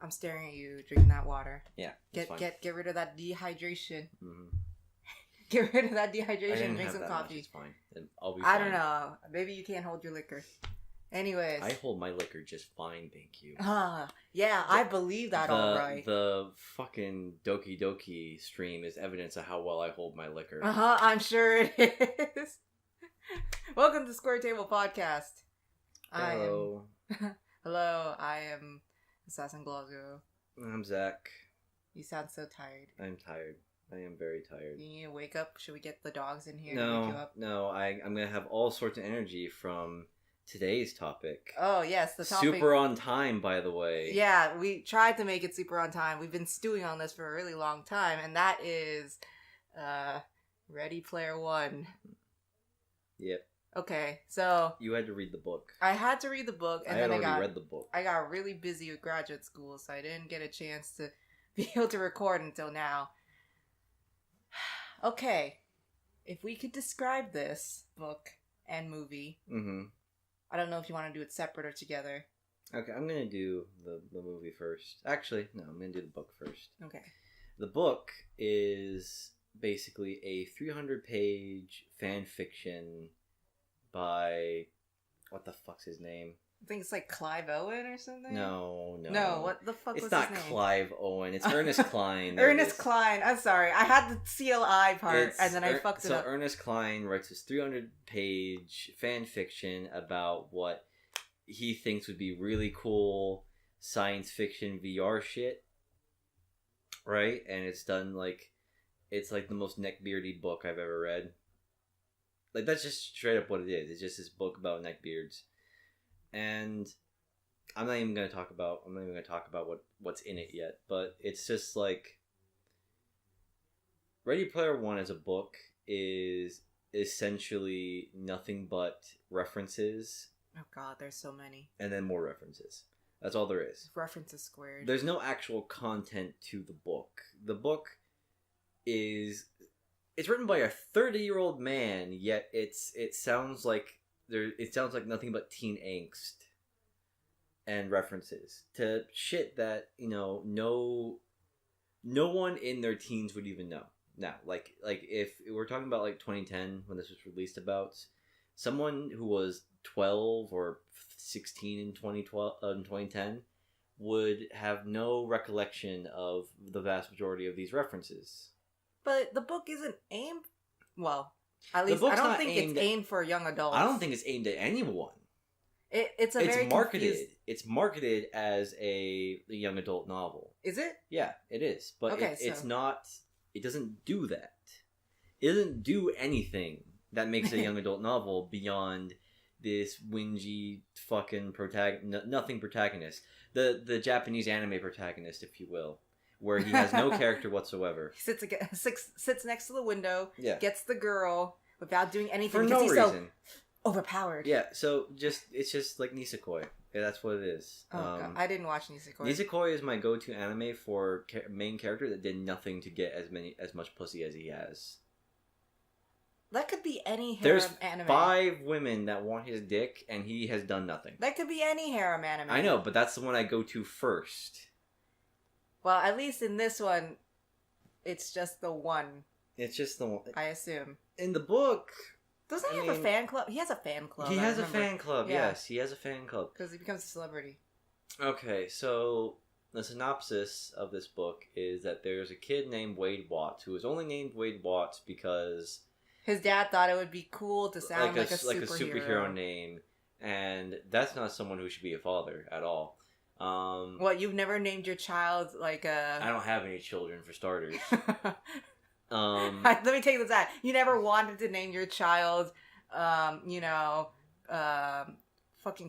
I'm staring at you drinking that water. Yeah. Get rid of that dehydration. Mm-hmm. Get rid of that dehydration. Drink some that coffee. Much. It's fine. I'll be fine. I don't know. Maybe you can't hold your liquor. Anyways. I hold my liquor just fine, thank you. Yeah, I believe that all right. The fucking Doki Doki stream is evidence of how well I hold my liquor. I'm sure it is. Welcome to SquareTable Podcast. Hello. Hello, I am Assassin Glasgow. I'm Zach. You sound so tired. I'm tired. I am very tired. You need to wake up? Should we get the dogs in here to wake you up? No, I'm going to have all sorts of energy from today's topic. Oh, yes, the topic. Super on time, by the way. Yeah, we tried to make it super on time. We've been stewing on this for a really long time, and that is Ready Player One. Yep. Okay, so... You had to read the book. I had to read the book, and then read the book. I got really busy with graduate school, so I didn't get a chance to be able to record until now. Okay, if we could describe this book and movie... Mm-hmm. I don't know if you want to do it separate or together. Okay, I'm going to do the movie first. Actually, no, I'm going to do the book first. Okay. The book is basically a 300-page fan fiction by... What the fuck's his name? I think it's like Clive Owen or something? No. No, what the fuck was his name? It's not Clive Owen. It's Ernest Cline. Ernest Cline. I'm sorry. I had the CLI part, and then I fucked it up. So Ernest Cline writes this 300-page fan fiction about what he thinks would be really cool science fiction VR shit. Right? And it's done like... It's like the most neckbeardy book I've ever read. Like, that's just straight up what it is. It's just this book about neckbeards. And I'm not even going to talk about what's in it yet, but it's just like Ready Player One as a book is essentially nothing but references. Oh god, there's so many. And then more references. That's all there is. References squared. There's no actual content to the book. The book is... It's written by a 30-year-old man, yet it sounds like nothing but teen angst and references to shit that, you know, no one in their teens would even know. Now, like if we're talking about like 2010 when this was released, about someone who was 12 or 16 in 2010 would have no recollection of the vast majority of these references. But the book isn't aimed... Well, at least I don't think it's aimed for young adults. I don't think it's aimed at anyone. It's marketed. It's marketed as a young adult novel. Is it? Yeah, it is. But okay, it's not... It doesn't do that. It doesn't do anything that makes a young adult novel beyond this whingy fucking nothing protagonist. The Japanese anime protagonist, if you will. Where he has no character whatsoever. He sits next to the window, yeah. Gets the girl without doing anything for because no he's reason. So overpowered. Yeah, so it's just like Nisekoi. Yeah, that's what it is. Oh, God. I didn't watch Nisekoi. Nisekoi is my go-to anime for main character that did nothing to get as much pussy as he has. That could be any harem There's anime. 5 women that want his dick, and he has done nothing. That could be any harem anime. I know, but that's the one I go to first. Well, at least in this one, it's just the one. It's just the one. I assume. In the book... Doesn't he have a fan club? He has a fan club. He has a fan club, yes. He has a fan club. Because he becomes a celebrity. Okay, so the synopsis of this book is that there's a kid named Wade Watts, who is only named Wade Watts because... His dad thought it would be cool to sound like a superhero name. And that's not someone who should be a father at all. What, you've never named your child like a... I don't have any children, for starters. Let me take this out. You never wanted to name your child, fucking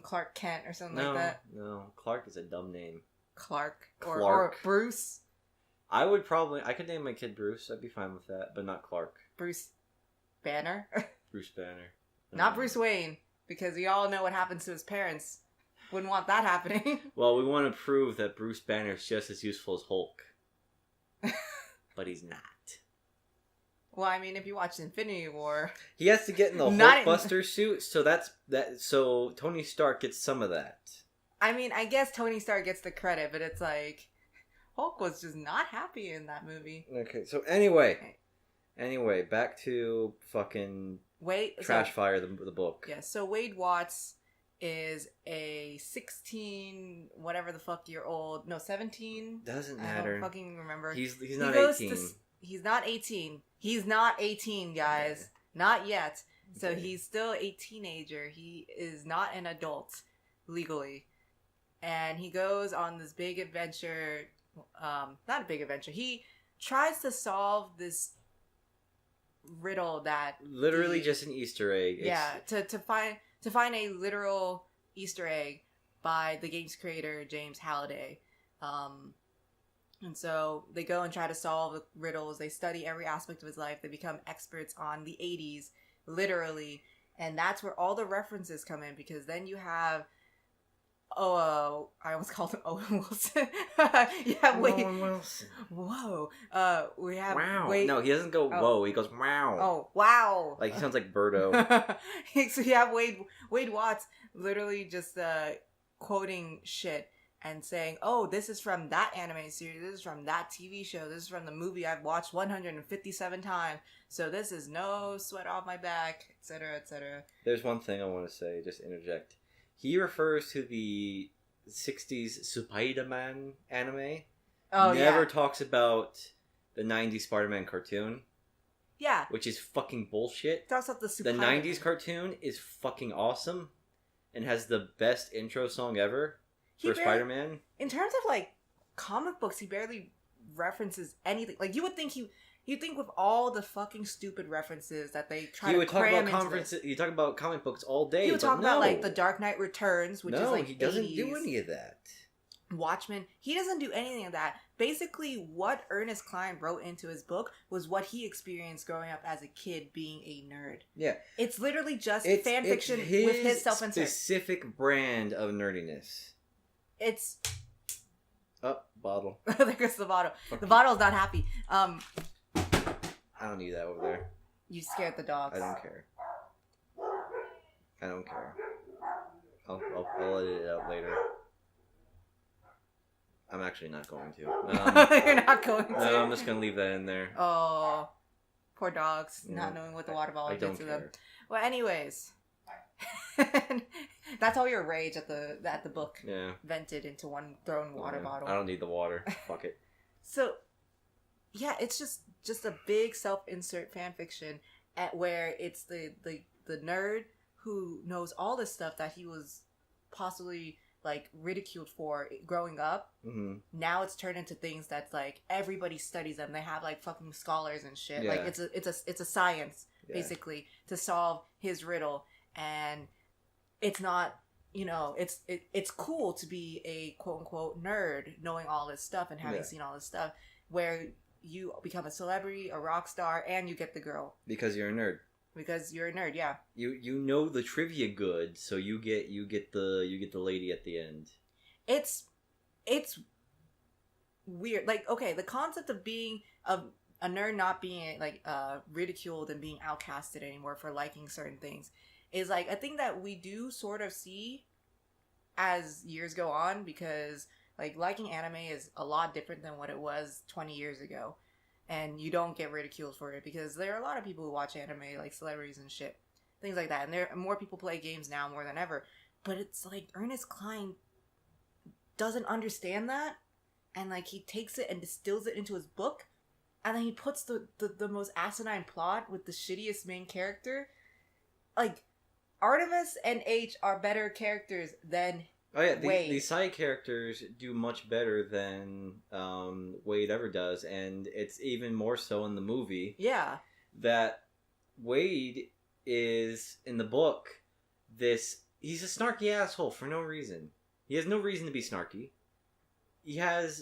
Clark Kent or something like that? No, Clark is a dumb name. Clark. Or Bruce. I could name my kid Bruce. I'd be fine with that, but not Clark. Bruce Banner? Bruce Banner. Not Bruce Wayne, because we all know what happens to his parents. Wouldn't want that happening. Well, we want to prove that Bruce Banner is just as useful as Hulk. But he's not. Well, I mean, if you watch Infinity War... He has to get in the Hulkbuster suit, so so Tony Stark gets some of that. I mean, I guess Tony Stark gets the credit, but it's like Hulk was just not happy in that movie. Okay, so anyway, back to fucking Trash Fire, the book. Yeah, so Wade Watts is a 16 whatever the fuck year old. No, 17. Doesn't I matter. don't fucking remember. He's not 18. He's not 18. He's not 18, guys. Yeah. Not yet. So okay. He's still a teenager. He is not an adult legally. And he goes on this big adventure. Not a big adventure. He tries to solve this riddle that literally just an Easter egg. Yeah, to find a literal Easter egg by the game's creator James Halliday. And so they go and try to solve the riddles. They study every aspect of his life. They become experts on the 80s, literally. And that's where all the references come in, because then you have I almost called him Owen Wilson. Yeah, wait. Owen Wilson. Whoa. We have. Wow. Wait. No, he doesn't go whoa. He goes wow. Oh, wow. Like he sounds like Birdo. So you have Wade Watts literally just quoting shit and saying, "Oh, this is from that anime series. This is from that TV show. This is from the movie I've watched 157 times. So this is no sweat off my back, etc., etc." There's one thing I want to say. Just interject. He refers to the 60s Spider-Man anime. Oh, Never talks about the 90s Spider-Man cartoon. Yeah. Which is fucking bullshit. Talks about the Spider-Man. The 90s cartoon is fucking awesome and has the best intro song ever for Spider-Man. In terms of, like, comic books, he barely references anything. Like, you'd think with all the fucking stupid references that they try to cram into this. You talk about comic books all day. He would talk about, like, The Dark Knight Returns, which is, like, he doesn't 80s. do any of that. Watchmen. He doesn't do anything of that. Basically, what Ernest Cline wrote into his book was what he experienced growing up as a kid being a nerd. Yeah. It's literally just fan fiction with his self-insert. Specific brand of nerdiness. It's... Oh, bottle. There goes the bottle. The bottle's not happy. I don't need that over there. You scared the dogs. I don't care. I'll edit it out later. I'm actually not going to. You're not going to? No, I'm just going to leave that in there. Oh, poor dogs, not knowing what the water bottle did to them. Well, anyways. That's all your rage at the book vented into one thrown water bottle. I don't need the water. Fuck it. So, yeah, it's just a big self-insert fan fiction where it's the nerd who knows all this stuff that he was possibly like ridiculed for growing up. Mm-hmm. Now it's turned into things that's like everybody studies them. They have like fucking scholars and shit. Yeah. Like it's a science basically to solve his riddle, and it's not. It's cool to be a quote unquote nerd, knowing all this stuff and having seen all this stuff, where you become a celebrity, a rock star, and you get the girl because you're a nerd. Because you're a nerd, yeah. You know the trivia good, so you get the lady at the end. It's weird. Like, okay, the concept of being a nerd not being like ridiculed and being outcasted anymore for liking certain things is like a thing that we do sort of see as years go on, because like liking anime is a lot different than what it was 20 years ago. And you don't get ridiculed for it because there are a lot of people who watch anime, like celebrities and shit. Things like that. And there are more people play games now more than ever. But it's like Ernest Cline doesn't understand that. And like he takes it and distills it into his book. And then he puts the most asinine plot with the shittiest main character. Like, Artemis and H are better characters than Wade. The side characters do much better than Wade ever does, and it's even more so in the movie. Yeah. That Wade is, in the book, he's a snarky asshole for no reason. He has no reason to be snarky. There's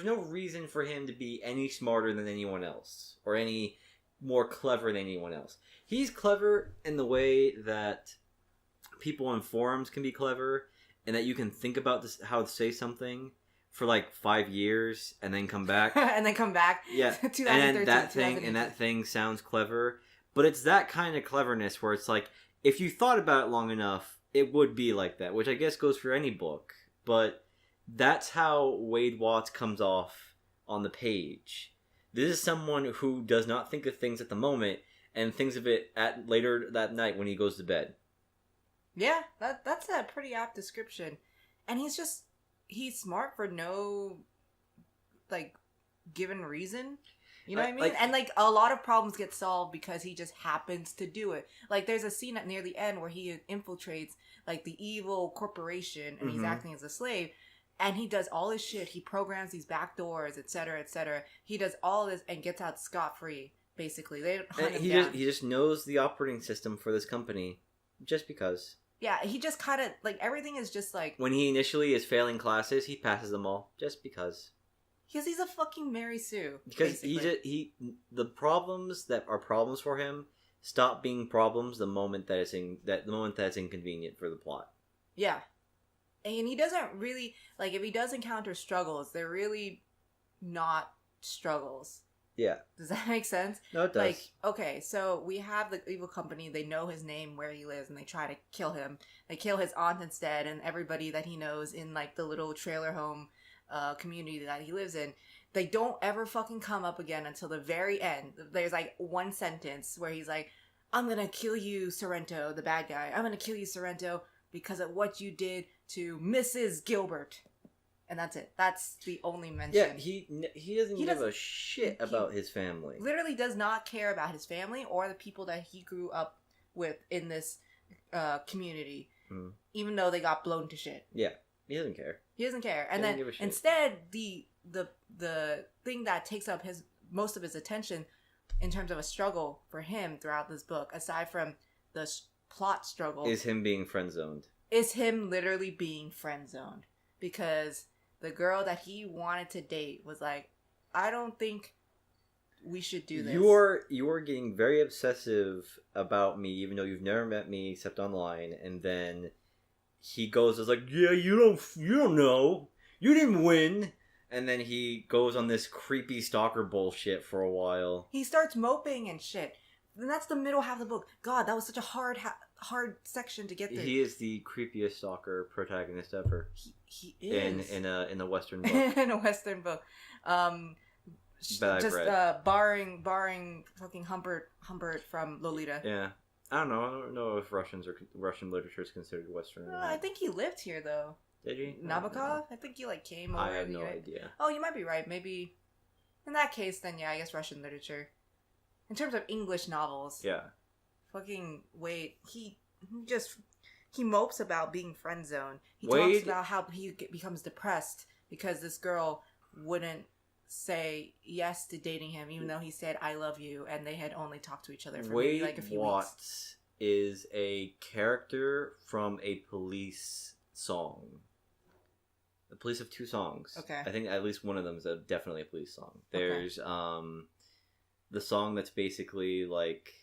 no reason for him to be any smarter than anyone else, or any more clever than anyone else. He's clever in the way that people on forums can be clever, and that you can think about how to say something for like 5 years and then come back. And then come back. Yeah. And that thing sounds clever. But it's that kind of cleverness where it's like, if you thought about it long enough, it would be like that, which I guess goes for any book. But that's how Wade Watts comes off on the page. This is someone who does not think of things at the moment and thinks of it at later that night when he goes to bed. Yeah, that's a pretty apt description. And he's smart for no, like, given reason. You know what I mean? And, like, a lot of problems get solved because he just happens to do it. Like, there's a scene near the end where he infiltrates, like, the evil corporation and he's acting as a slave. And he does all this shit. He programs these back doors, etc., etc. He does all this and gets out scot-free, basically. They don't hunt him down. He just knows the operating system for this company just because. Yeah, he just kind of, like, everything is just, like... When he initially is failing classes, he passes them all just because. Because he's a fucking Mary Sue. Because the problems that are problems for him stop being problems the moment that it's inconvenient for the plot. Yeah. And he doesn't really, like, if he does encounter struggles, they're really not struggles. Yeah. Does that make sense? No, it does. Like, okay, so we have the evil company, they know his name, where he lives, and they try to kill him. They kill his aunt instead, and everybody that he knows in, like, the little trailer home community that he lives in. They don't ever fucking come up again until the very end. There's, like, one sentence where he's like, I'm gonna kill you, Sorrento, the bad guy. I'm gonna kill you, Sorrento, because of what you did to Mrs. Gilbert. And that's it. That's the only mention. Yeah, he doesn't give a shit about his family. Literally does not care about his family or the people that he grew up with in this community. Even though they got blown to shit. Yeah, he doesn't care. He doesn't care. And then instead, the thing that takes up most of his attention in terms of a struggle for him throughout this book, aside from the plot struggle, is him being friend-zoned. Is him literally being friend-zoned. Because the girl that he wanted to date was like, I don't think we should do this. You are getting very obsessive about me, even though you've never met me except online. And then he goes, is like, yeah, you don't know, you didn't win. And then he goes on this creepy stalker bullshit for a while. He starts moping and shit. And that's the middle half of the book. God, that was such a hard section to get through. He is the creepiest stalker protagonist ever. He is in a Western book. In a Western book, barring fucking Humbert from Lolita. Yeah, I don't know if Russian literature is considered Western. I think he lived here though. Did he? Nabokov? I think he like came over. I have no idea. Oh, you might be right. Maybe in that case, then yeah, I guess Russian literature. In terms of English novels, yeah. Fucking Wade, he mopes about being friend zoned. He talks about how he becomes depressed because this girl wouldn't say yes to dating him, even though he said "I love you," and they had only talked to each other for maybe like a few weeks. Watts is a character from a Police song. The Police have two songs. Okay. I think at least one of them is definitely a Police song. There's the song that's basically like,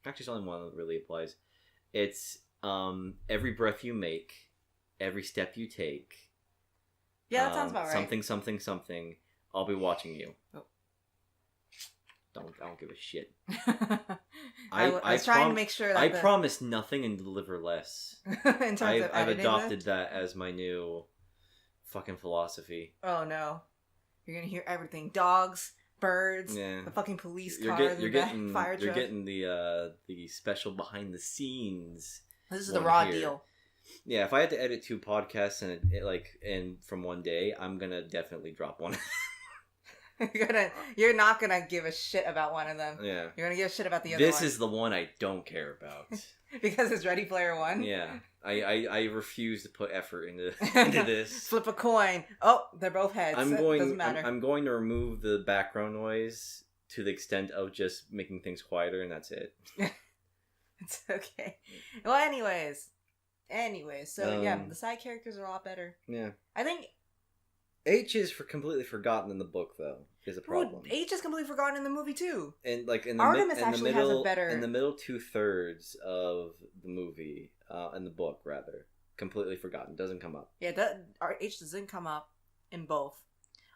actually, it's only one that really applies. It's every breath you make, every step you take. Yeah, that sounds about right. Something, something, something. I'll be watching you. Oh. I don't give a shit. I was trying to make sure that I promise nothing and deliver less. In terms of I've adopted that as my new fucking philosophy. Oh no, you're gonna hear everything: dogs, birds, the fucking police cars, fire truck. You're getting the special behind the scenes. This is the raw deal. Yeah, if I had to edit 2 podcasts and from one day, I'm gonna definitely drop one. You're not gonna give a shit about one of them. Yeah, you're gonna give a shit about the other one. This is the one I don't care about. Because it's Ready Player One. Yeah, I refuse to put effort into this. Flip a coin. Oh, they're both heads. Doesn't matter. I'm going to remove the background noise to the extent of just making things quieter, and that's it. It's okay. Well, anyways, so yeah, the side characters are a lot better. Yeah, I think H is completely forgotten in the book, though, is a problem. Well, H is completely forgotten in the movie too. And like in the Artemis in actually the middle, has a better in the middle 2/3 of the movie, in the book rather, completely forgotten. Doesn't come up. Yeah, H doesn't come up in both.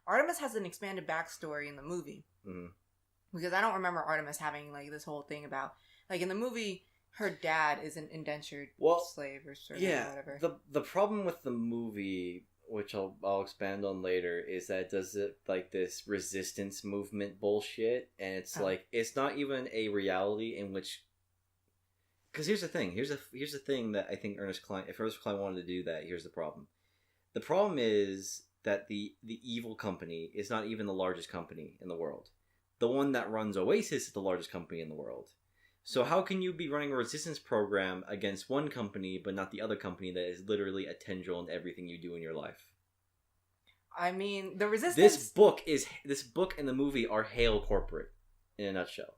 Artemis has an expanded backstory in the movie because I don't remember Artemis having like this whole thing about like in the movie. her dad is an indentured slave or servant or whatever. The problem with the movie, which I'll expand on later, is that it does it like this resistance movement bullshit, and it's like it's not even a reality in which. Because here's the thing. Here's the thing that I think Ernest Cline. If Ernest Cline wanted to do that, here's the problem. The problem is that the evil company is not even the largest company in the world. The one that runs Oasis is the largest company in the world. So how can you be running a resistance program against one company but not the other company that is literally a tendril in everything you do in your life? I mean, the resistance... This book and the movie are hail corporate in a nutshell.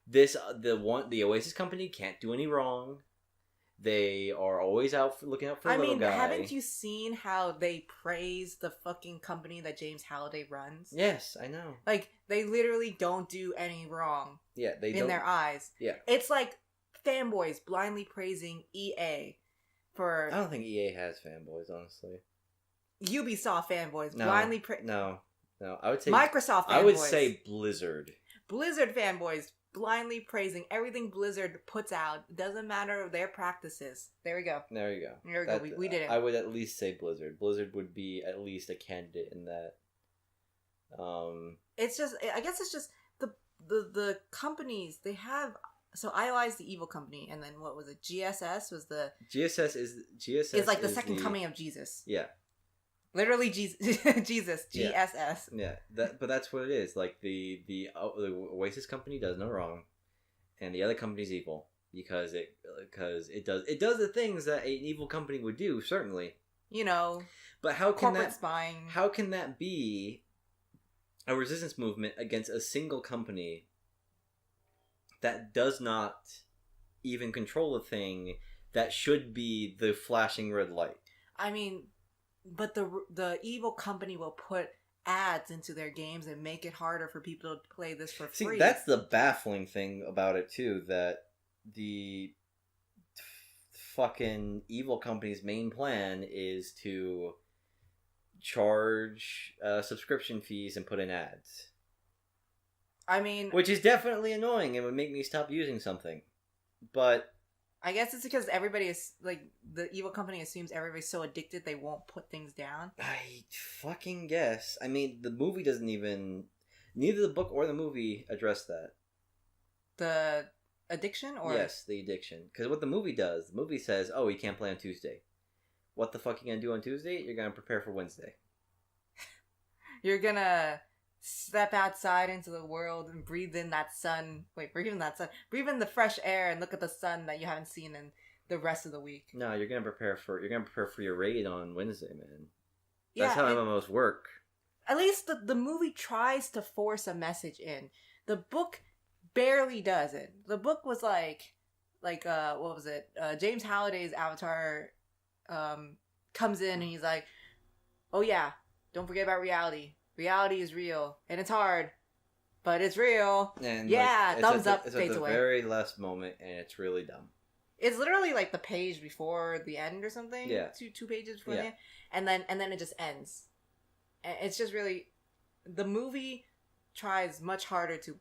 The Oasis company can't do any wrong. They are always looking out for the little guy. Haven't you seen how they praise the fucking company that James Halliday runs? Yes, I know. Like, they literally don't do any wrong. Yeah, they in don't. their eyes. Yeah. It's like fanboys blindly praising EA for... I don't think EA has fanboys, honestly. Ubisoft fanboys blindly No. I would say... Microsoft fanboys. I would say Blizzard. Blizzard fanboys blindly praising everything Blizzard puts out. Doesn't matter their practices. There we go. There you go. We did it. I would at least say Blizzard. Blizzard would be at least a candidate in that. It's just... I guess it's just... The companies, they have... So IOI is the evil company, and then what was it? GSS was the... GSS is like the second coming of Jesus. Yeah. Literally Jesus. GSS. Yeah. But that's what it is. Like the Oasis company does no wrong, and the other company's evil because it does the things that an evil company would do, certainly. You know. But how can corporate spying? How can that be a resistance movement against a single company that does not even control a thing that should be the flashing red light? I mean, but the evil company will put ads into their games and make it harder for people to play this for free. See, that's the baffling thing about it too, that the fucking evil company's main plan is to charge subscription fees and put in ads. I mean... Which is definitely annoying and would make me stop using something. But... I guess it's because everybody is, like, the evil company assumes everybody's so addicted they won't put things down. I fucking guess. I mean, the movie doesn't even... Neither the book or the movie address that. The addiction? Or yes, the addiction. Because what the movie does, the movie says, oh, you can't play on Tuesday. What the fuck are you going to do on Tuesday? You're going to prepare for Wednesday. You're going to step outside into the world and breathe in that sun. Wait, breathe in that sun. Breathe in the fresh air and look at the sun that you haven't seen in the rest of the week. No, you're going to prepare for your raid on Wednesday, man. That's how MMOs work. At least the movie tries to force a message in. The book barely does it. The book was like what was it? James Halliday's avatar comes in and he's like, oh yeah, don't forget about reality. Reality is real and it's hard, but it's real. And yeah, thumbs up, fades away. It's at the very last moment and it's really dumb. It's literally like the page before the end or something. Yeah. Two pages before the end. And then it just ends. And it's just really, the movie tries much harder to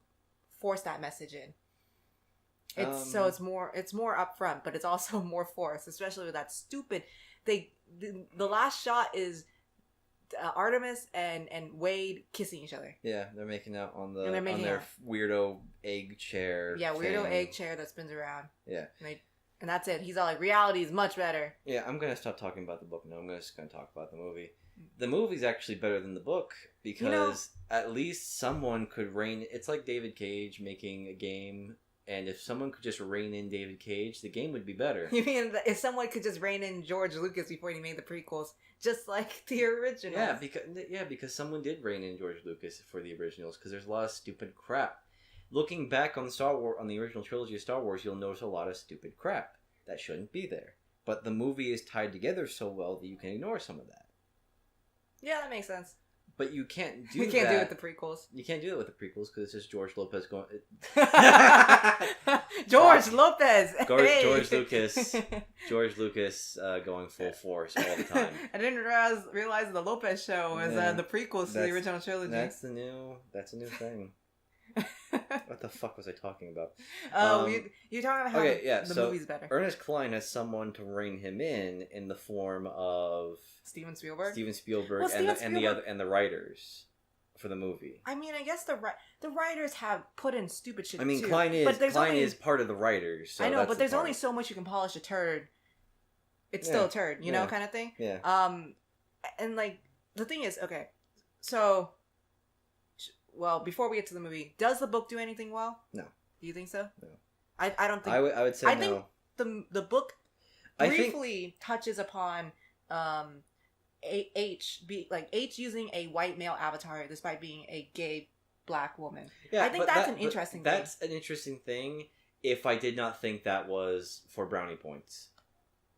force that message in. It's more upfront, but it's also more forced, especially with that stupid. The last shot is Artemis and Wade kissing each other. Yeah, they're making out on their weirdo egg chair. Yeah, weirdo egg chair that spins around. Yeah, and that's it. He's all like, reality is much better. Yeah, I'm gonna stop talking about the book now. I'm just gonna talk about the movie. The movie's actually better than the book because at least someone could rein. It's like David Cage making a game. And if someone could just rein in David Cage, the game would be better. You mean if someone could just rein in George Lucas before he made the prequels, just like the originals? Yeah, because someone did rein in George Lucas for the originals, because there's a lot of stupid crap. Looking back on on the original trilogy of Star Wars, you'll notice a lot of stupid crap that shouldn't be there. But the movie is tied together so well that you can ignore some of that. Yeah, that makes sense. But you can't do that. You can't do it with the prequels. You can't do it with the prequels because it's just George Lopez going... George Lopez! George Lucas going full force all the time. I didn't realize the Lopez show was the prequels to the original trilogy. That's a new thing. What the fuck was I talking about? You're talking about how the movie's better. Ernest Cline has someone to rein him in the form of Steven Spielberg and the writers for the movie. I mean, I guess the writers have put in stupid shit. I mean, too. Cline is part of the writers. So I know, but there's only so much you can polish a turd. It's still a turd, you know, kind of thing. Yeah. And like the thing is, okay, so. Well, before we get to the movie, does the book do anything well? No. Do you think so? No. I don't think. I would say no. I think the book briefly touches upon H using a white male avatar despite being a gay black woman. Yeah, I think that's an interesting thing. That's an interesting thing if I did not think that was for brownie points.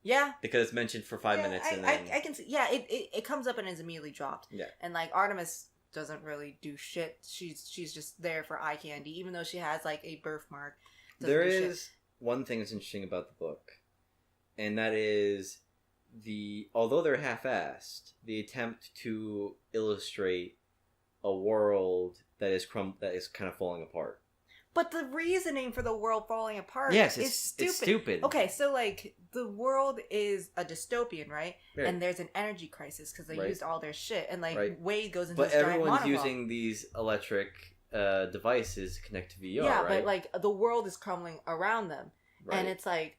Yeah. Because it's mentioned for 5 minutes and then... I can see. Yeah, it comes up and is immediately dropped. Yeah. And like Artemis doesn't really do shit. She's just there for eye candy, even though she has like a birthmark. There is one thing that's interesting about the book, and that is although they're half-assed, the attempt to illustrate a world that is kind of falling apart. But the reasoning for the world falling apart is stupid. It's stupid. Okay, so like the world is a dystopian, right? And there's an energy crisis because they used all their shit, and like Wade goes into this giant monologue. But everyone's using these electric devices to connect to VR, yeah, but like the world is crumbling around them, and it's like,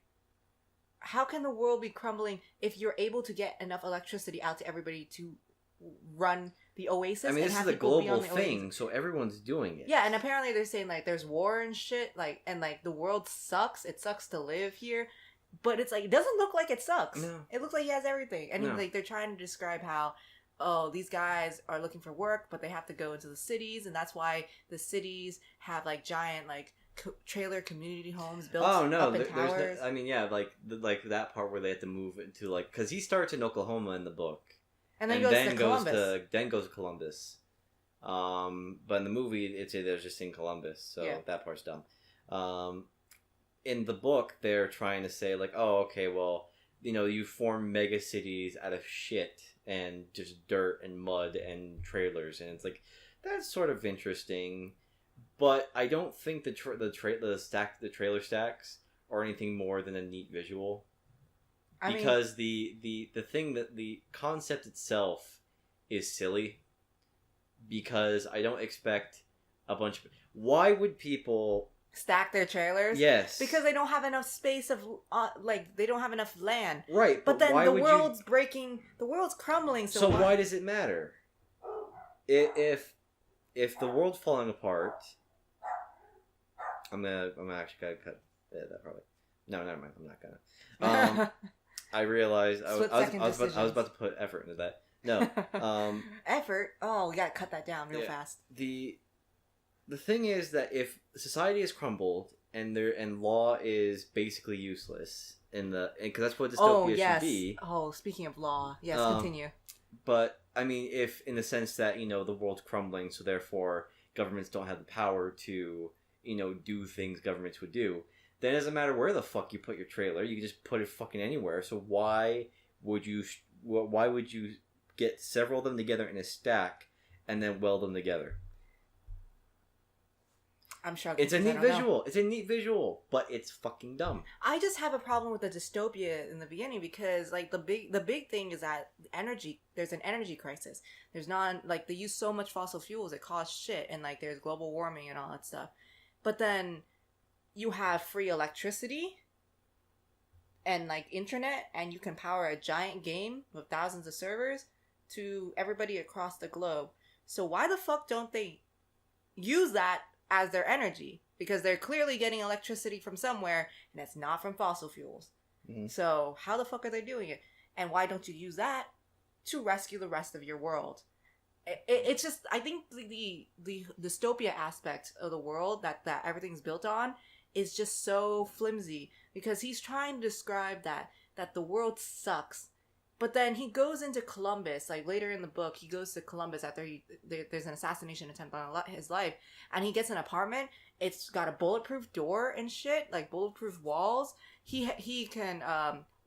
how can the world be crumbling if you're able to get enough electricity out to everybody to run the Oasis? I mean, this is a global thing, so everyone's doing it. Yeah, and apparently they're saying like there's war and shit, like, and like the world sucks. It sucks to live here, but it's like it doesn't look like it sucks. No. It looks like he has everything, and like they're trying to describe how these guys are looking for work, but they have to go into the cities, and that's why the cities have like giant like trailer community homes built up in towers. I mean, yeah, like that part where they have to move into like because he starts in Oklahoma in the book. And then goes to Columbus. Then goes to Columbus. But in the movie, they're just in Columbus, so that part's dumb. In the book, they're trying to say like, oh, okay, well, you know, you form mega cities out of shit and just dirt and mud and trailers, and it's like that's sort of interesting. But I don't think the trailer stacks are anything more than a neat visual. Because the thing that the concept itself is silly. Because I don't expect a bunch of... Why would people... stack their trailers? Yes. Because they don't have enough space of... they don't have enough land. Right. But then the world's breaking... The world's crumbling, so why does it matter? If the world's falling apart... I'm actually gonna cut that probably. No, never mind. I'm not gonna. I realized I was about to put effort into that. No. Effort? Oh, we gotta cut that down real fast. The thing is that if society has crumbled and law is basically useless because that's what dystopia should be. Oh, speaking of law, yes, continue. But I mean, if in the sense that the world's crumbling, so therefore governments don't have the power to do things governments would do. Then it doesn't matter where the fuck you put your trailer. You can just put it fucking anywhere. So why would you get several of them together in a stack and then weld them together? I'm struggling. It's a neat visual. It's a neat visual, but it's fucking dumb. I just have a problem with the dystopia in the beginning because like the big thing is that there's an energy crisis. There's they use so much fossil fuels it costs shit, and like there's global warming and all that stuff. But then you have free electricity and like internet, and you can power a giant game with thousands of servers to everybody across the globe. So why the fuck don't they use that as their energy? Because they're clearly getting electricity from somewhere, and it's not from fossil fuels. Mm-hmm. So how the fuck are they doing it? And why don't you use that to rescue the rest of your world? It's just, I think the dystopia aspect of the world that everything's built on is just so flimsy, because he's trying to describe that the world sucks. But then he goes into Columbus, like later in the book, he goes to Columbus after there's an assassination attempt on his life, and he gets an apartment. It's got a bulletproof door and shit, like bulletproof walls. He can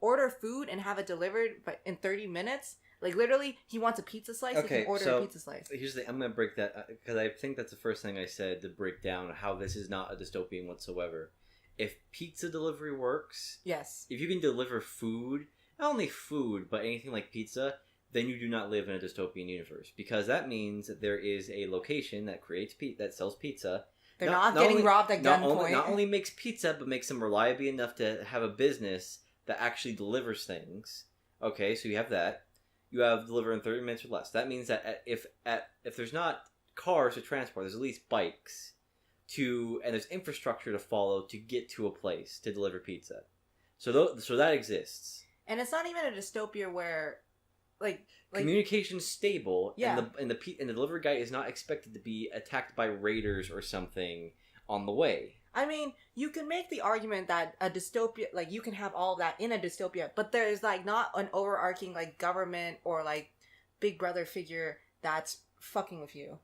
order food and have it delivered in 30 minutes. Like literally, he wants a pizza slice. He Okay, can order so a pizza slice. here's the. I'm gonna break that because I think that's the first thing I said to break down how this is not a dystopian whatsoever. If pizza delivery works, Yes. if you can deliver food, not only food but anything like pizza, then you do not live in a dystopian universe because that means that there is a location that creates that sells pizza. They're not getting robbed at gunpoint. Not only makes pizza, but makes them reliable enough to have a business that actually delivers things. Okay, so you have that. You have deliver in 30 minutes or less. That means that if there's not cars to transport, there's at least bikes and there's infrastructure to follow to get to a place to deliver pizza. So that exists. And it's not even a dystopia where, like communication's stable. Yeah. And the delivery guy is not expected to be attacked by raiders or something on the way. I mean, you can make the argument that a dystopia, like, you can have all that in a dystopia, but there's, like, not an overarching, like, government or, like, Big Brother figure that's fucking with you.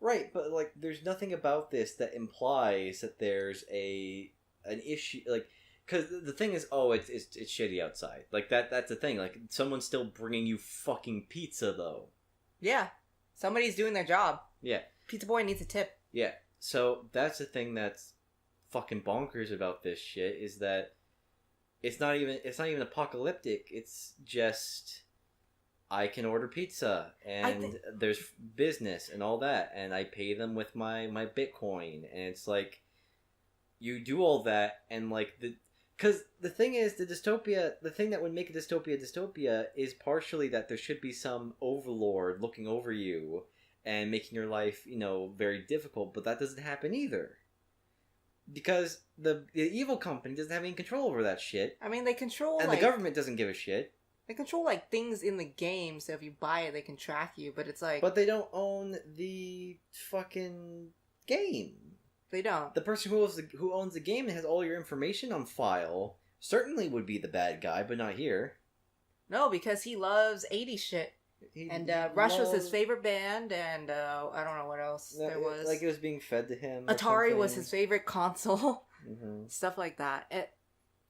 Right, but, like, there's nothing about this that implies that there's an issue, like, because the thing is, it's shitty outside. Like, that's the thing. Like, someone's still bringing you fucking pizza, though. Yeah. Somebody's doing their job. Yeah. Pizza boy needs a tip. Yeah. So that's the thing that's fucking bonkers about this shit is that it's not even apocalyptic. It's just I can order pizza and there's business and all that, and I pay them with my Bitcoin, and it's like you do all that and like because the thing is the thing that would make a dystopia is partially that there should be some overlord looking over you and making your life, very difficult, but that doesn't happen either. Because the evil company doesn't have any control over that shit. I mean, they control, and the government doesn't give a shit. They control, like, things in the game, so if you buy it, they can track you, but it's like... But they don't own the fucking game. They don't. The person who owns the game and has all your information on file certainly would be the bad guy, but not here. No, because he loves 80s shit. Rush was his favorite band, and I don't know what else there was. Like it was being fed to him. Atari was his favorite console. Mm-hmm. Stuff like that.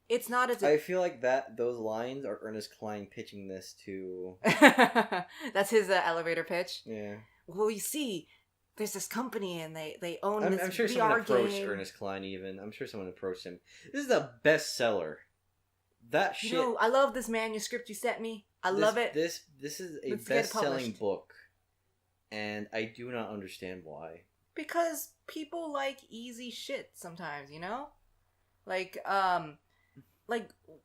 It's not as... I feel like those lines are Ernest Cline pitching this to... That's his elevator pitch? Yeah. Well, you see, there's this company, and they own this I'm sure VR someone approached game. Ernest Cline even. I'm sure someone approached him. This is a bestseller. That shit... I love this manuscript you sent me. I love it. This is a best-selling book, and I do not understand why. Because people like easy shit sometimes, Like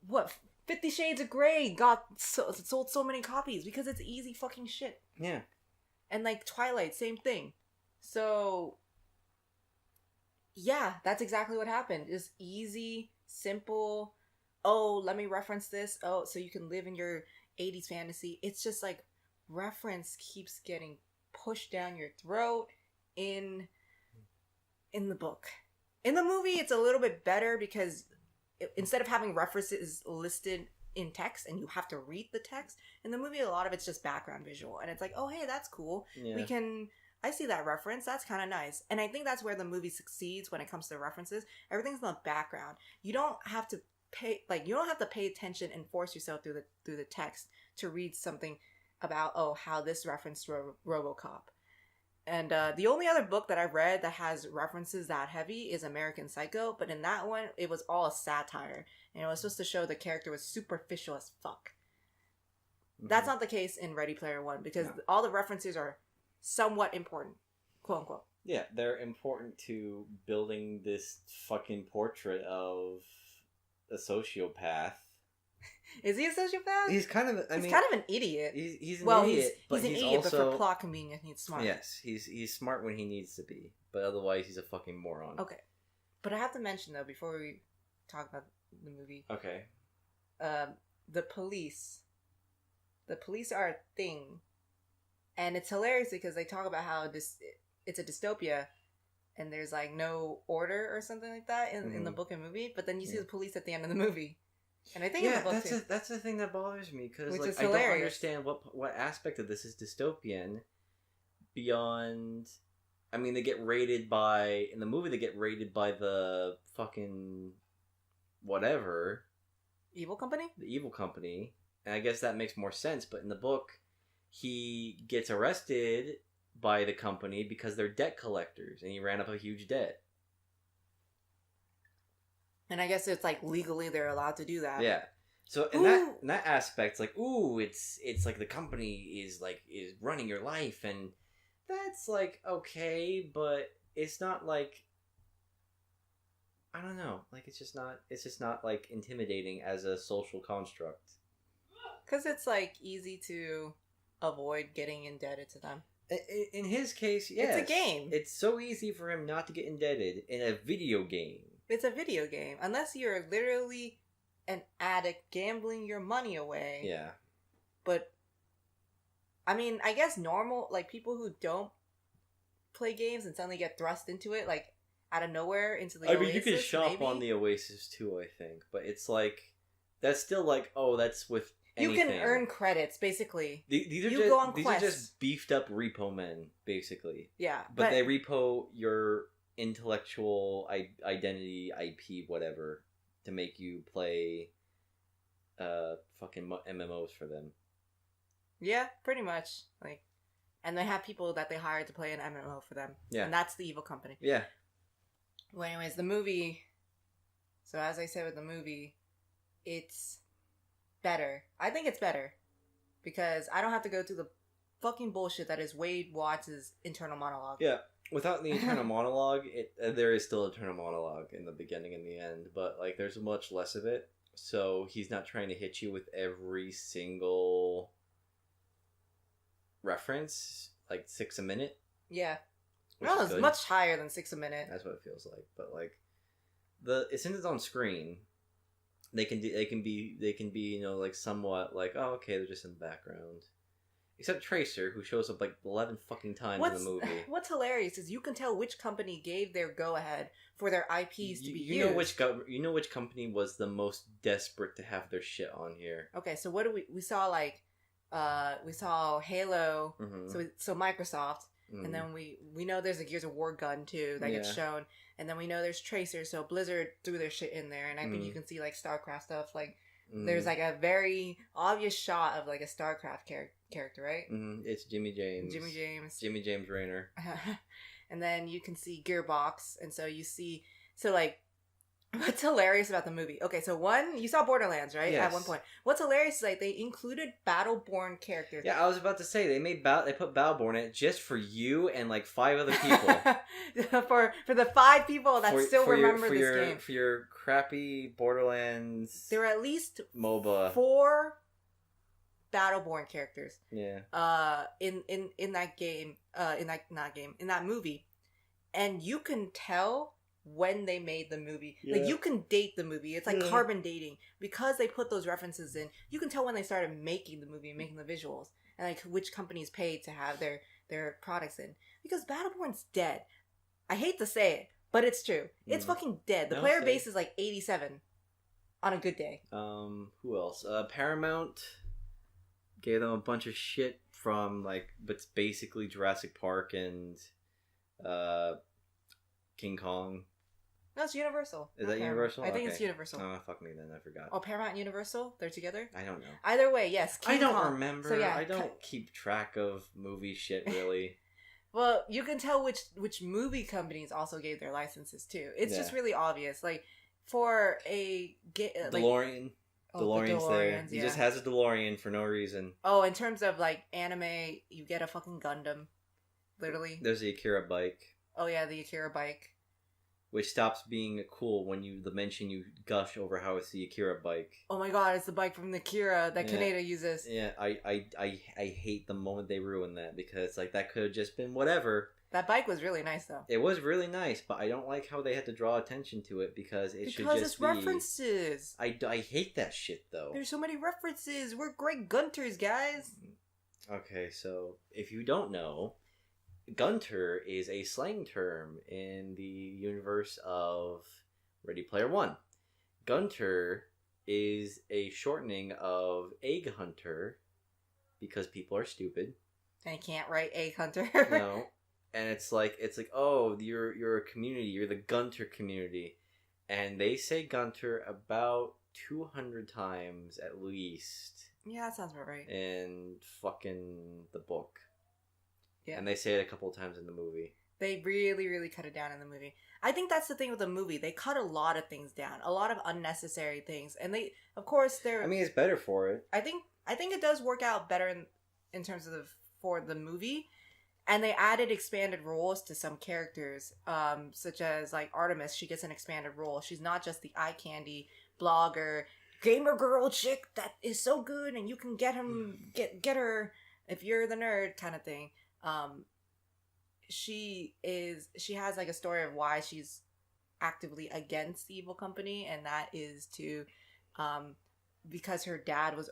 what? 50 Shades of Grey sold so many copies because it's easy fucking shit. Yeah. And like Twilight, same thing. So, yeah, that's exactly what happened. Just easy, simple. Oh, let me reference this. Oh, so you can live in your 80s fantasy. It's just like reference keeps getting pushed down your throat in the book. In the movie, it's a little bit better because instead of having references listed in text and you have to read the text, in the movie a lot of it's just background visual, and it's like, oh hey, that's cool. Yeah. I see that reference. That's kind of nice. And I think that's where the movie succeeds when it comes to references. Everything's in the background. You don't have to pay attention and force yourself through the text to read something about how this referenced RoboCop. And the only other book that I've read that has references that heavy is American Psycho, but in that one it was all a satire, and it was supposed to show the character was superficial as fuck. Mm-hmm. That's not the case in Ready Player One because all the references are somewhat important, quote unquote. Yeah, they're important to building this fucking portrait of a sociopath. Is he a sociopath? He's kind of. He's kind of an idiot. He's an idiot. He's an idiot, also, but for plot convenience, he's smart. Yes, he's smart when he needs to be, but otherwise, he's a fucking moron. Okay, but I have to mention though before we talk about the movie. Okay. The police. The police are a thing, and it's hilarious because they talk about how it's a dystopia. And there's like no order or something like that in the book and movie, but then you see the police at the end of the movie, and I think in the book that's the thing that bothers me because like I don't understand what aspect of this is dystopian beyond. I mean, they get raided by in the movie. They get raided by the fucking whatever evil company. The evil company, And I guess that makes more sense. But in the book, he gets arrested by the company because they're debt collectors, and he ran up a huge debt. And I guess it's like legally they're allowed to do that. Yeah. So in that aspect, like, ooh, it's like the company is running your life, and that's like okay, but it's not like, I don't know, like it's just not like intimidating as a social construct. Because it's like easy to avoid getting indebted to them. In his case, yes. It's a game. It's so easy for him not to get indebted in a video game. It's a video game. Unless you're literally an addict gambling your money away. Yeah. But, I mean, I guess normal, like, people who don't play games and suddenly get thrust into it, like, out of nowhere into the Oasis. I mean, you can shop on the Oasis too, I think. But it's like, that's still like, oh, that's with anything. You can earn credits, basically. These are these are just beefed up repo men, basically. Yeah. But they repo your intellectual identity, IP, whatever, to make you play fucking MMOs for them. Yeah, pretty much. Like, and they have people that they hire to play an MMO for them. Yeah. And that's the evil company. Yeah. Well, anyways, the movie. So as I said with the movie, it's better. I think it's better because I don't have to go through the fucking bullshit that is Wade Watts' internal monologue. Yeah. Without the internal monologue, there is still internal monologue in the beginning and the end, but like there's much less of it. So he's not trying to hit you with every single reference, like 6 a minute. Yeah. No, it's much higher than 6 a minute. That's what it feels like. But like since it's on screen, they can be like somewhat like, oh, okay, they're just in the background. Except Tracer, who shows up like 11 fucking times in the movie. What's hilarious is you can tell which company gave their go-ahead for their IPs to be used. You know which company was the most desperate to have their shit on here. Okay, so what do we saw? Like, we saw Halo, so Microsoft, and then we know there's a Gears of War gun too that gets shown, and then we know there's Tracer, so Blizzard threw their shit in there, and I think you can see like StarCraft stuff, like. There's like a very obvious shot of like a StarCraft character, right? It's Jimmy James. Jimmy James Rayner. And then you can see Gearbox, and so you see, so like, what's hilarious about the movie? Okay, so one, you saw Borderlands, right? Yes. At one point. What's hilarious is like they included Battleborn characters. Yeah, I was about to say they put Battleborn in it just for you and like 5 other people. for the 5 people that still remember this game. For your crappy Borderlands. There were at least MOBA 4 Battleborn characters. Yeah. In that game, in that movie, and you can tell when they made the movie. Yeah. Like, you can date the movie. It's like carbon dating. Because they put those references in, you can tell when they started making the movie and making the visuals. And, like, which companies paid to have their products in. Because Battleborn's dead. I hate to say it, but it's true. It's fucking dead. The player base is, like, 87 on a good day. Who else? Paramount gave them a bunch of shit from, like, but it's basically Jurassic Park and, King Kong. No, it's Universal. Is that Universal? I think it's Universal. Oh, fuck me then. I forgot. Oh, Paramount and Universal? They're together? I don't know. Either way, yes. I don't remember. So, yeah, I don't keep track of movie shit, really. Well, you can tell which movie companies also gave their licenses, too. It's just really obvious. Like, for a... DeLorean. DeLorean's there. He just has a DeLorean for no reason. Oh, in terms of, like, anime, you get a fucking Gundam. Literally. There's the Akira bike. Oh, yeah, the Akira bike. Which stops being cool when you mention you gush over how it's the Akira bike. Oh my god, it's the bike from the Akira that Kaneda uses. Yeah, I hate the moment they ruined that because like that could have just been whatever. That bike was really nice though. It was really nice, but I don't like how they had to draw attention to it because should just be... Because it's references. I hate that shit though. There's so many references. We're great Gunters, guys. Okay, so if you don't know... Gunter is a slang term in the universe of Ready Player One. Gunter is a shortening of Egg Hunter because people are stupid. And can't write Egg Hunter. No. And it's like, oh, you're a community, you're the Gunter community. And they say Gunter about 200 times at least Yeah, that sounds about right. in fucking the book. Yeah. And they say it a couple of times in the movie. They really, really cut it down in the movie. I think that's the thing with the movie. They cut a lot of things down, a lot of unnecessary things, and they, of course, they're. I mean, it's better for it. I think it does work out better in terms of for the movie, and they added expanded roles to some characters, such as like Artemis. She gets an expanded role. She's not just the eye candy blogger, gamer girl chick that is so good, and you can get get her if you're the nerd kind of thing. She has like a story of why she's actively against the evil company, and that is to because her dad was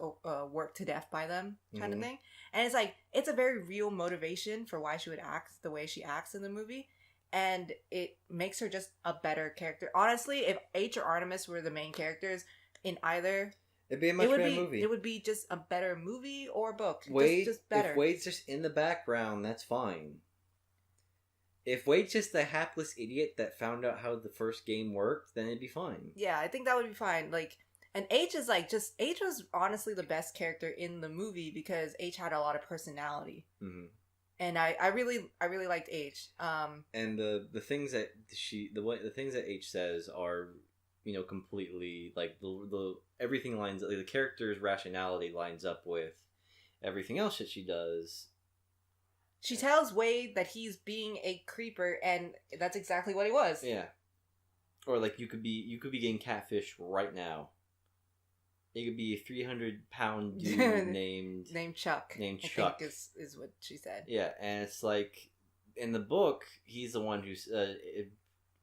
worked to death by them kind of thing. And it's like it's a very real motivation for why she would act the way she acts in the movie, and it makes her just a better character. Honestly, if H or Artemis were the main characters in either, it'd be a much better movie. It would be just a better movie or book. Wade, just better. If Wade's just in the background, that's fine. If Wade's just the hapless idiot that found out how the first game worked, then it'd be fine. Yeah, I think that would be fine. Like, and H is like H was honestly the best character in the movie because H had a lot of personality, and I really liked H. And the things that the things that H says are, completely like the everything lines like the character's rationality lines up with everything else that she does. She tells Wade that he's being a creeper, and that's exactly what he was. Yeah. Or like you could be getting catfish right now. It could be a 300-pound dude named Chuck. Named Chuck. I think is what she said. Yeah, and it's like in the book, he's the one who's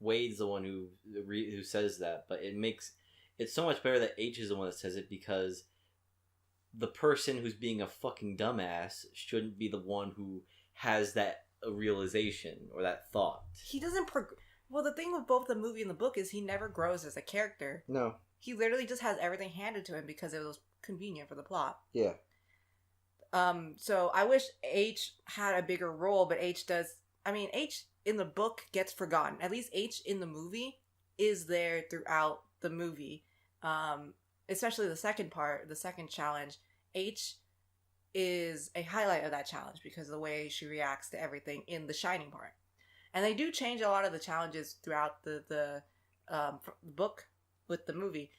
Wade's the one who says that, but it's so much better that H is the one that says it because the person who's being a fucking dumbass shouldn't be the one who has that realization or that thought. He doesn't well, the thing with both the movie and the book is he never grows as a character. No. He literally just has everything handed to him because it was convenient for the plot. Yeah. So I wish H had a bigger role, but H in the book gets forgotten. At least H in the movie is there throughout the movie. Especially the second part, the second challenge. H is a highlight of that challenge because of the way she reacts to everything in the Shining part. And they do change a lot of the challenges throughout the book with the movie.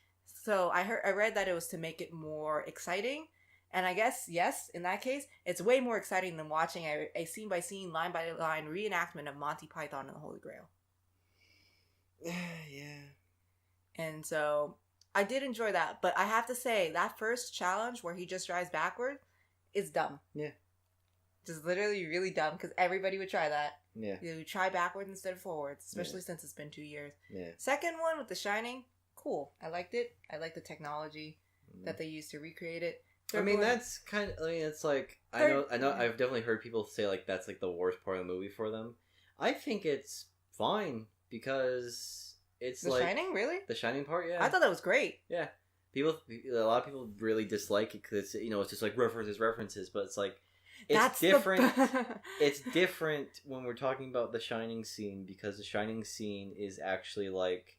So I read that it was to make it more exciting. And I guess, yes, in that case, it's way more exciting than watching a scene-by-scene, line-by-line reenactment of Monty Python and the Holy Grail. Yeah. And so I did enjoy that. But I have to say, that first challenge where he just drives backward is dumb. Yeah. Just literally really dumb because everybody would try that. Yeah. You would try backwards instead of forwards, especially since it's been 2 years. Yeah. Second one with The Shining, cool. I liked it. I liked the technology that they used to recreate it. It's like I know I've definitely heard people say like that's like the worst part of the movie for them. I think it's fine because it's The Shining, really? The Shining part, yeah. I thought that was great. Yeah. A lot of people really dislike it because it's just like references, but it's like it's different. It's different when we're talking about the Shining scene because the Shining scene is actually like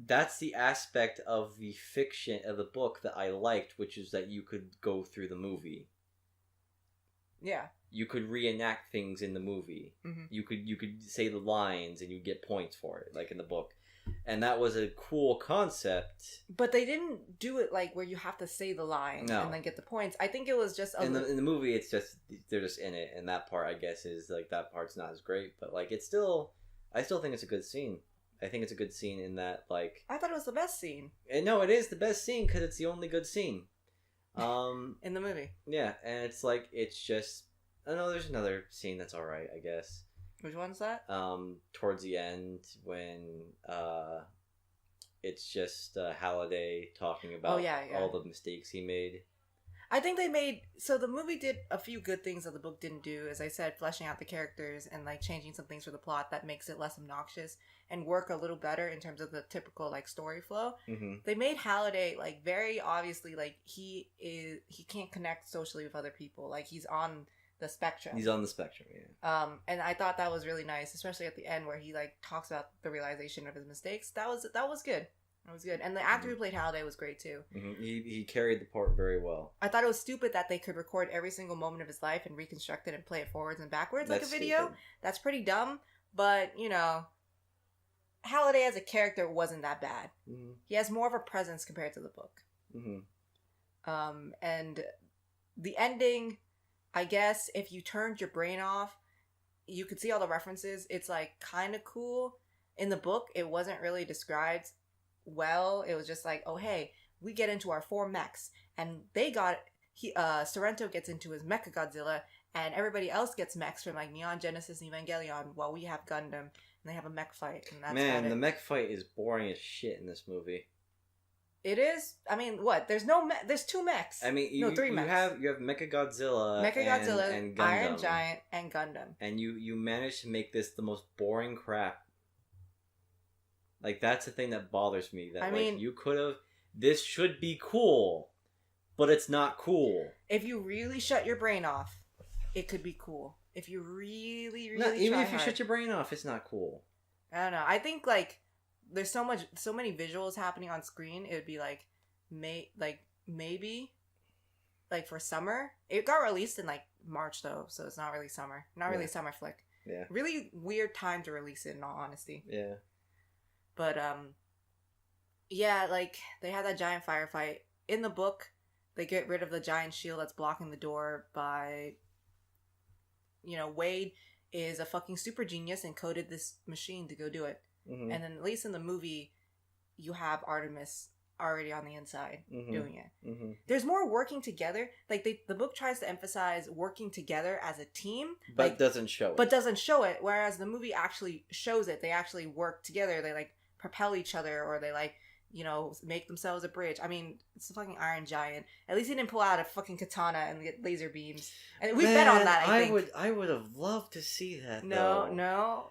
that's the aspect of the fiction of the book that I liked, which is that you could go through the movie. Yeah. You could reenact things in the movie. Mm-hmm. You could say the lines and you get points for it, like in the book. And that was a cool concept. But they didn't do it like where you have to say the line and then get the points. I think it was just in the movie. It's just they're just in it, and that part I guess is like that part's not as great. But like it's still, I still think it's a good scene. I think it's a good scene in that like I thought it was the best scene. And no, it is the best scene because it's the only good scene. In the movie. Yeah, and it's like it's just I know there's another scene that's all right, I guess. Which one's that? Towards the end when it's just Halliday talking about all the mistakes he made. I think the movie did a few good things that the book didn't do, as I said, fleshing out the characters and like changing some things for the plot that makes it less obnoxious and work a little better in terms of the typical like story flow. Mm-hmm. They made Halliday like very obviously like he can't connect socially with other people. Like he's on the spectrum. He's on the spectrum, yeah. And I thought that was really nice, especially at the end where he like talks about the realization of his mistakes. That was good. It was good. And the actor who played Halliday was great too. Mm-hmm. He carried the part very well. I thought it was stupid that they could record every single moment of his life and reconstruct it and play it forwards and backwards like a video. Stupid. That's pretty dumb. But, you know, Halliday as a character wasn't that bad. Mm-hmm. He has more of a presence compared to the book. Mm-hmm. And the ending, I guess, if you turned your brain off, you could see all the references. It's like kind of cool. In the book, it wasn't really described well. It was just like, oh hey, we get into our 4 mechs, and Sorrento gets into his Mecha Godzilla, and everybody else gets mechs from like Neon Genesis and Evangelion, while we have Gundam, and they have a mech fight. And that's the mech fight is boring as shit in this movie. It is. I mean, what? There's 2 mechs. I mean, 3 mechs. You have Mecha Godzilla, and Gundam. Iron Giant, and Gundam. And you managed to make this the most boring crap. Like, that's the thing that bothers me. That, you could have... This should be cool, but it's not cool. If you really shut your brain off, it could be cool. If you really, even if you shut your brain off, it's not cool. I don't know. I think, like, there's so many visuals happening on screen. It would be, like, maybe, like, for summer. It got released in, like, March, though, so it's not really summer. Not really a summer flick. Yeah. Really weird time to release it, in all honesty. Yeah. But, yeah, like, they had that giant firefight. In the book, they get rid of the giant shield that's blocking the door by, you know, Wade is a fucking super genius and coded this machine to go do it. Mm-hmm. And then, at least in the movie, you have Artemis already on the inside doing it. Mm-hmm. There's more working together. Like, the book tries to emphasize working together as a team. But doesn't show it. Whereas the movie actually shows it. They actually work together. They, like, propel each other, or they, like, you know, make themselves a bridge. I mean, it's a fucking Iron Giant. At least he didn't pull out a fucking katana and get laser beams. And we bet on that, I think. I would have loved to see that, No.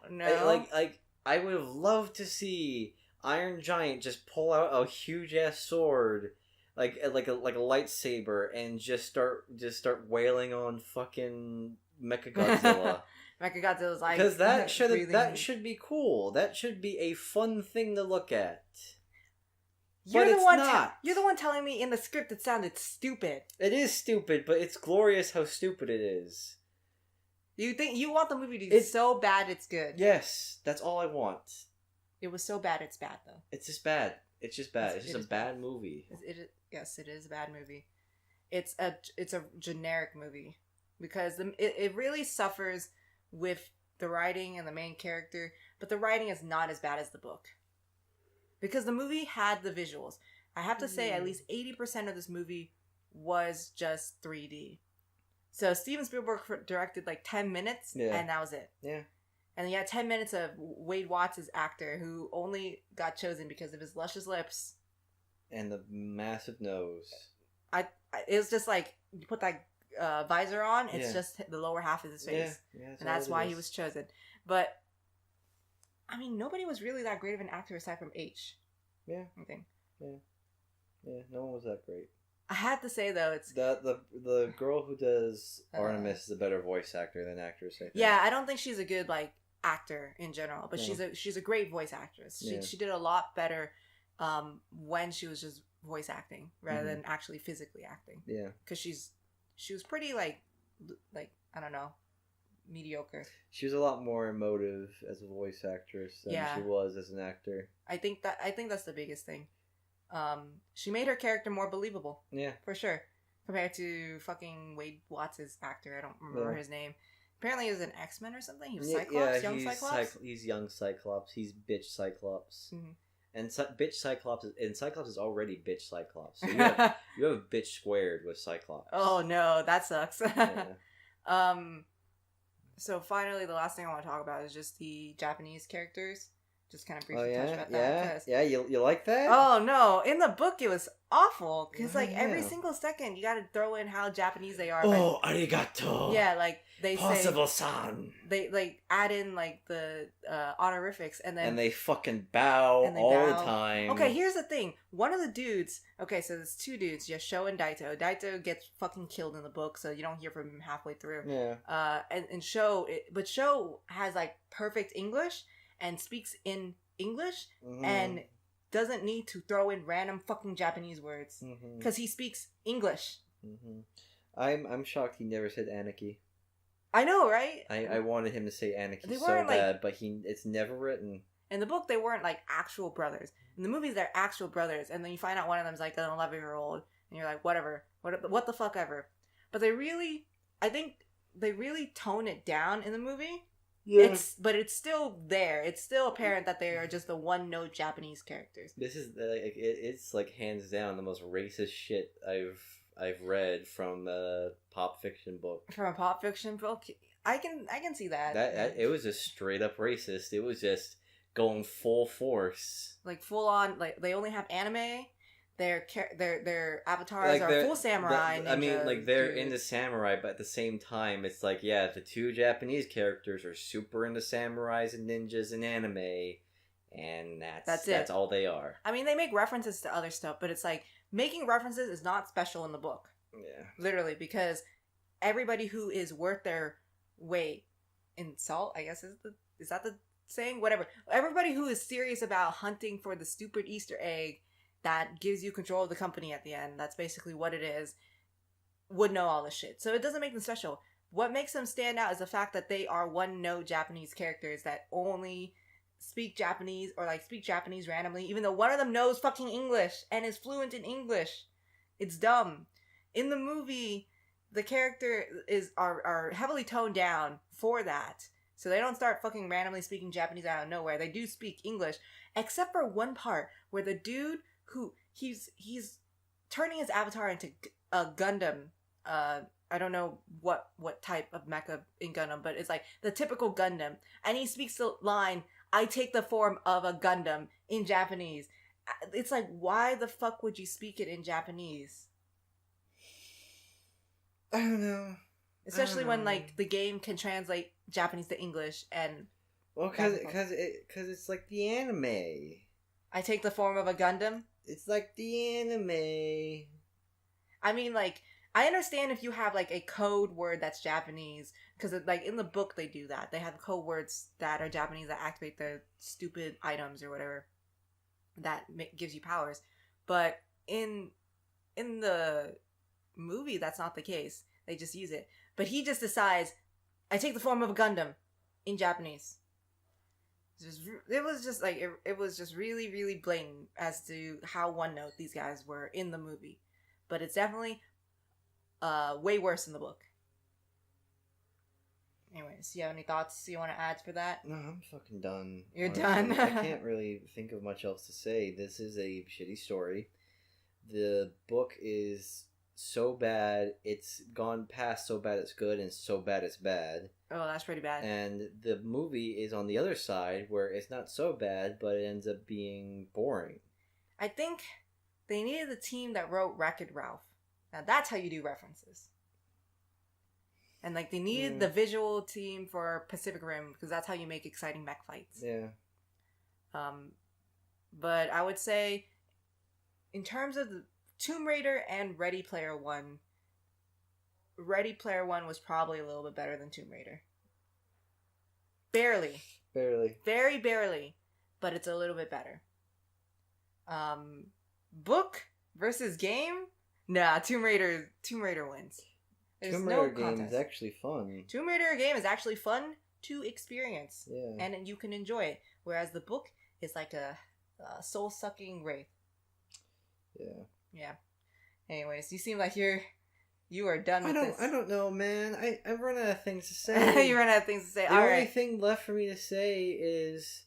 I would have loved to see Iron Giant just pull out a huge ass sword, like a lightsaber, and just start wailing on fucking Mechagodzilla. Mechagodzilla's like, because that should be cool. That should be a fun thing to look at. You're the one telling me in the script it sounded stupid. It is stupid, but it's glorious how stupid it is. You think you want the movie to be so bad it's good? Yes, that's all I want. It was so bad it's bad, though. It's just bad. It's just bad. It's just a bad movie. Yes, it is a bad movie. It's a generic movie because it really suffers with the writing and the main character, but the writing is not as bad as the book. Because the movie had the visuals. I have to say at least 80% of this movie was just 3D. So Steven Spielberg directed like 10 minutes, and that was it. Yeah. And you had 10 minutes of Wade Watts' actor, who only got chosen because of his luscious lips. And the massive nose. It was just like, you put that visor on, it's just the lower half of his face. Yeah, and that's why he was chosen. But, I mean, nobody was really that great of an actor aside from H. Yeah. I think. Yeah, no one was that great. I had to say, though, it's... The girl who does Artemis is a better voice actor than actress, I think. Yeah, I don't think she's a good, like, actor in general, but she's a great voice actress. She did a lot better when she was just voice acting rather than actually physically acting. Yeah. Because she was pretty, like, I don't know, mediocre. She was a lot more emotive as a voice actress than she was as an actor. I think that's the biggest thing. She made her character more believable. Yeah. For sure. Compared to fucking Wade Watts' actor. I don't remember his name. Apparently he was an X-Men or something. He was Cyclops? Young Cyclops? He's young Cyclops. He's bitch Cyclops. Mm-hmm. And bitch Cyclops is already bitch Cyclops. So you have bitch squared with Cyclops. Oh no, that sucks. So finally, the last thing I want to talk about is just the Japanese characters. Just kind of briefly touch about that. Yeah, you like that? Oh no, in the book it was awful because like every single second you got to throw in how Japanese they are. Oh, arigato. Yeah, like they Possible-san. They like add in like the honorifics and they fucking bow all the time. Okay, here's the thing. One of the dudes. Okay, so there's 2 dudes. Yeah, Sho and Daito. Daito gets fucking killed in the book, so you don't hear from him halfway through. Yeah. And Sho, but Sho has like perfect English and speaks in English, and doesn't need to throw in random fucking Japanese words because he speaks English. I'm shocked he never said Anarchy. I know, right? I wanted him to say Anarchy They so weren't, like- bad, but it's never written. In the book, they weren't like actual brothers. In the movies, they're actual brothers, and then you find out one of them's like an 11-year-old, and you're like, whatever, what the fuck ever. But I think they really tone it down in the movie. Yeah. But it's still there. It's still apparent that they are just the one-note Japanese characters. This is it's like hands down the most racist shit I've read from a pop fiction book. From a pop fiction book, I can see that. That it was just straight up racist. It was just going full force, like full on. Like they only have anime. Their avatars are full samurai. I mean, like they're into samurai, but at the same time, it's like the two Japanese characters are super into samurais and ninjas and anime, and that's all they are. I mean, they make references to other stuff, but it's like making references is not special in the book. Yeah, literally, because everybody who is worth their weight in salt, I guess is that the saying? Whatever. Everybody who is serious about hunting for the stupid Easter egg that gives you control of the company at the end, that's basically what it is, would know all this shit. So it doesn't make them special. What makes them stand out is the fact that they are one-note Japanese characters that only speak Japanese or like speak Japanese randomly, even though one of them knows fucking English and is fluent in English. It's dumb. In the movie, the character are heavily toned down for that. So they don't start fucking randomly speaking Japanese out of nowhere. They do speak English, except for one part where the dude who he's turning his avatar into a Gundam. I don't know what type of mecha in Gundam, but it's like the typical Gundam, and he speaks the line, "I take the form of a Gundam" in Japanese. It's like, why the fuck would you speak it in Japanese? I don't know. Especially when like the game can translate Japanese to English, and because it's like the anime. I take the form of a Gundam. It's like the anime. I mean, like, I understand if you have like a code word that's Japanese, because like in the book they do that. They have code words that are Japanese that activate the stupid items or whatever that gives you powers. But in the movie, that's not the case. They just use it. But he just decides, I take the form of a Gundam in Japanese. It was just really, really blatant as to how one-note these guys were in the movie. But it's definitely way worse in the book. Anyways, do you have any thoughts you want to add for that? No, I'm fucking done. You're done? I can't really think of much else to say. This is a shitty story. The book is so bad, it's gone past so bad it's good, and so bad it's bad. Oh, that's pretty bad. And the movie is on the other side, where it's not so bad, but it ends up being boring. I think they needed the team that wrote Wreck-It Ralph. Now that's how you do references. And like they needed the visual team for Pacific Rim, because that's how you make exciting mech fights. Yeah. But I would say, in terms of the Tomb Raider and Ready Player One was probably a little bit better than Tomb Raider. Barely. Very barely. But it's a little bit better. Book versus game? Nah, Tomb Raider wins. There's Tomb no Raider game contest. is actually fun. Tomb Raider game is actually fun to experience. Yeah. And you can enjoy it. Whereas the book is like a soul-sucking wraith. Yeah. Yeah. Anyways, you seem like you are done with this. I don't know, man. I've run out of things to say. You run out of things to say. The only thing left for me to say is...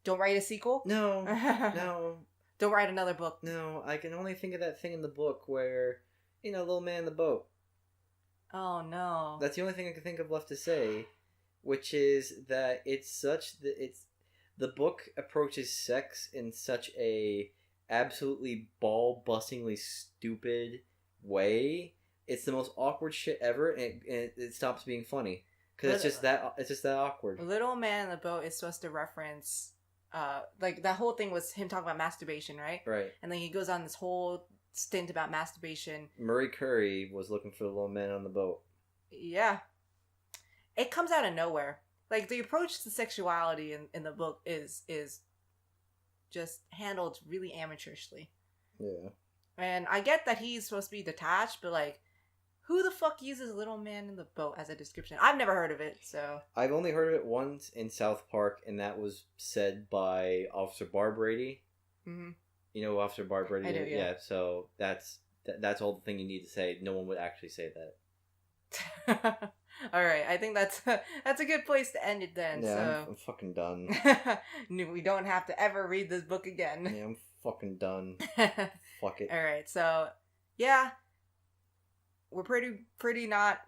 Don't write a sequel? No. No. Don't write another book. No, I can only think of that thing in the book where, little man in the boat. Oh, no. That's the only thing I can think of left to say, which is that the book approaches sex in such a absolutely ball-bustingly stupid way. It's the most awkward shit ever, and it stops being funny because it's just that awkward. Little Man in the Boat is supposed to reference, like that whole thing was him talking about masturbation, right? Right. And then he goes on this whole stint about masturbation. Murray Curry was looking for the little man on the boat. Yeah, it comes out of nowhere. Like the approach to sexuality in the book is just handled really amateurishly. Yeah. And I get that he's supposed to be detached, but like, who the fuck uses little man in the boat as a description? I've never heard of it, so. I've only heard of it once in South Park, and that was said by Officer Barbrady. Mm-hmm. You know who Officer Barbrady I do, is? yeah. So that's all the thing you need to say. No one would actually say that. All right, I think that's a good place to end it then. Yeah, so I'm fucking done. we don't have to ever read this book again. Yeah, I'm fucking done. Fuck it. All right, so yeah, we're pretty not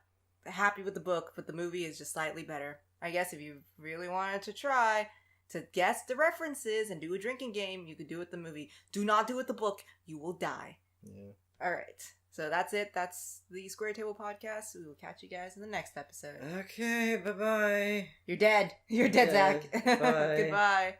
happy with the book, but the movie is just slightly better. I guess if you really wanted to try to guess the references and do a drinking game, you could do it with the movie. Do not do it with the book; you will die. Yeah. All right. So that's it. That's the SquareTable podcast. We will catch you guys in the next episode. Okay, bye-bye. You're dead. You're dead, Yeah, Zach. bye. Goodbye.